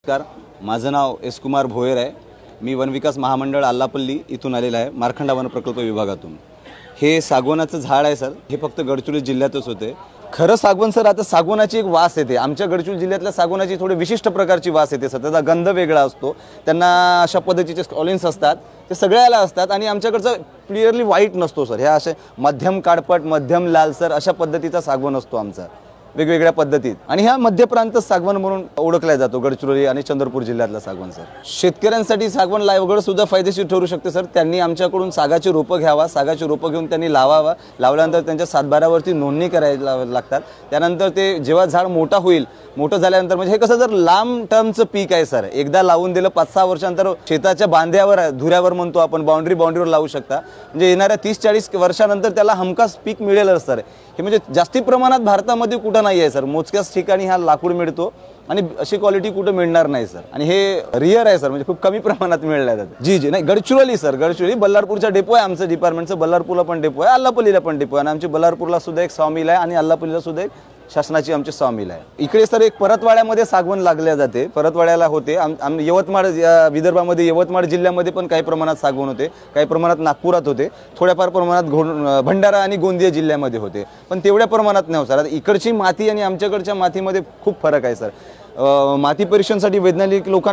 नमस्कार, माझं नाव एस कुमार भोयर आहे। मी वनविकास महामंडळ आल्लापल्ली इथून आलेला आहे, मार्खंडा वन प्रकल्प विभागातून। हे सागवानाचं झाड आहे सर, हे फक्त गडचिरोली जिल्ह्यातच होते। खरं सागवान सर, आता सागवानाची एक वास येते। आमच्या गडचिरोली जिल्ह्यातल्या सागवानाची थोडी विशिष्ट प्रकारची वास येते सर, त्याचा गंध वेगळा असतो। त्यांना अशा पद्धतीचे स्टॉलिन्स असतात, ते सगळ्याला असतात आणि आमच्याकडचं क्लिअरली व्हाईट नसतो सर। ह्या असे मध्यम काळपट, मध्यम लालसर अशा पद्धतीचा सागवान असतो आमचा, वेगवेगळ्या पद्धतीत। आणि ह्या मध्य प्रांत सागवान म्हणून ओळखला जातो गडचिरोली आणि चंद्रपूर जिल्ह्यातला सागवान सर। शेतकऱ्यांसाठी सागवान लागवड सुद्धा फायदेशीर ठरू शकते सर। त्यांनी आमच्याकडून सागाची रोपं घ्यावा, सागाची रोपं घेऊन त्यांनी लावावा। लावल्यानंतर त्यांच्या 7/12वरती नोंदणी करायला लागतात। त्यानंतर ते जेव्हा झाड मोठं झाल्यानंतर, म्हणजे हे कसं जर लांब टर्मचं पीक आहे सर, एकदा लावून दिलं 5-6 वर्षांतर शेताच्या बांध्यावर, धुऱ्यावर म्हणतो आपण, बाउंड्रीवर लावू शकता। म्हणजे येणाऱ्या 30-40 वर्षानंतर त्याला हमखास पीक मिळेलच सर। हे म्हणजे जास्ती प्रमाणात भारतामध्ये कुठं नाही आहे सर, मोजक्याच ठिकाणी हा लाकूड मिळतो आणि अशी क्वालिटी कुठं मिळणार नाही सर। आणि हे रिअर आहे सर, म्हणजे खूप कमी प्रमाणात मिळल्या जातात। जी नाही, गडचिरोली सर, गडचिरोली बल्लारपूरचा डेपो आहे आमचं डिपार्टमेंटचं। बल्लारपूरला पण डेपो आहे, आल्लापल्लीला पण डेपो आहे आणि आमची बल्लारपूरला सुद्धा एक सॉमिल आहे आणि आल्लापल्लीला सुद्धा एक शासनाची आमची सॉमिल आहे। इकडे सर एक परतवाड्यामध्ये सागवण लागल्या जाते, परतवाड्याला होते। यवतमाळ, विदर्भामध्ये यवतमाळ जिल्ह्यामध्ये पण काही प्रमाणात सागवण होते, काही प्रमाणात नागपुरात होते, थोड्याफार प्रमाणात भंडारा आणि गोंदिया जिल्ह्यामध्ये होते, पण तेवढ्या प्रमाणात नाही सर। आता इकडची माती आणि आमच्याकडच्या मातीमध्ये खूप फरक आहे सर। माती परीक्षणासाठी वैज्ञानिक लोकांना